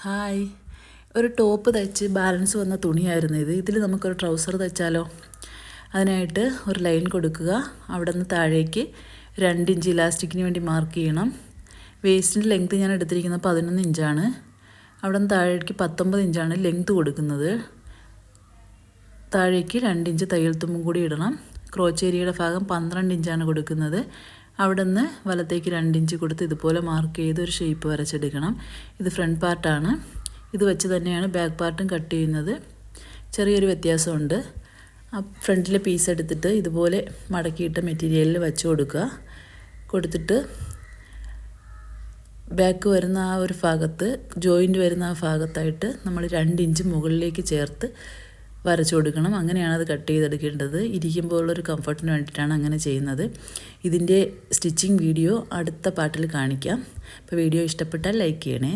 Hi, ഒരു top തയ്ച്ച് balance വന്ന തുണിയായിരുന്നു ഇത്. ഇതിൽ നമുക്കൊരു ട്രൗസർ തയ്ച്ചാലോ? അതിനായിട്ട് ഒരു ലൈൻ കൊടുക്കുക. അവിടെ നിന്ന് താഴേക്ക് 2 ഇഞ്ച് ഇലാസ്റ്റിക്കിന് വേണ്ടി മാർക്ക് ചെയ്യണം. വേസ്റ്റിൻ്റെ ലെങ്ത്ത് ഞാൻ എടുത്തിരിക്കുന്നത് 11 ഇഞ്ചാണ്. അവിടെ നിന്ന് താഴേക്ക് 19 ഇഞ്ചാണ് ലെങ്ത്ത് കൊടുക്കുന്നത്. താഴേക്ക് 2 ഇഞ്ച് തയ്യൽ തുമ്പും കൂടി ഇടണം. ക്രോച്ചേരിയുടെ ഭാഗം 12 ഇഞ്ചാണ് കൊടുക്കുന്നത്. അവിടെ നിന്ന് വലത്തേക്ക് 2 ഇഞ്ച് കൊടുത്ത് ഇതുപോലെ മാർക്ക് ചെയ്ത് ഒരു ഷേപ്പ് വരച്ചെടുക്കണം. ഇത് ഫ്രണ്ട് പാർട്ടാണ്. ഇത് വെച്ച് തന്നെയാണ് ബാക്ക് പാർട്ടും കട്ട് ചെയ്യുന്നത്. ചെറിയൊരു വ്യത്യാസമുണ്ട്. ഫ്രണ്ടിലെ പീസ് എടുത്തിട്ട് ഇതുപോലെ മടക്കിയിട്ട മെറ്റീരിയലിൽ വെച്ച് കൊടുത്തിട്ട് ബാക്ക് വരുന്ന ആ ഒരു ഭാഗത്ത്, ജോയിൻ്റ് വരുന്ന ആ ഭാഗത്തായിട്ട് നമ്മൾ 2 ഇഞ്ച് മുകളിലേക്ക് ചേർത്ത് വരച്ചു കൊടുക്കണം. അങ്ങനെയാണ് അത് കട്ട് ചെയ്തെടുക്കേണ്ടത്. ഇരിക്കുമ്പോൾ ഉള്ളൊരു കംഫർട്ടിന് വേണ്ടിയിട്ടാണ് അങ്ങനെ ചെയ്യുന്നത്. ഇതിൻ്റെ സ്റ്റിച്ചിങ് വീഡിയോ അടുത്ത പാർട്ടിൽ കാണിക്കാം. അപ്പോൾ വീഡിയോ ഇഷ്ടപ്പെട്ടാൽ ലൈക്ക് ചെയ്യണേ.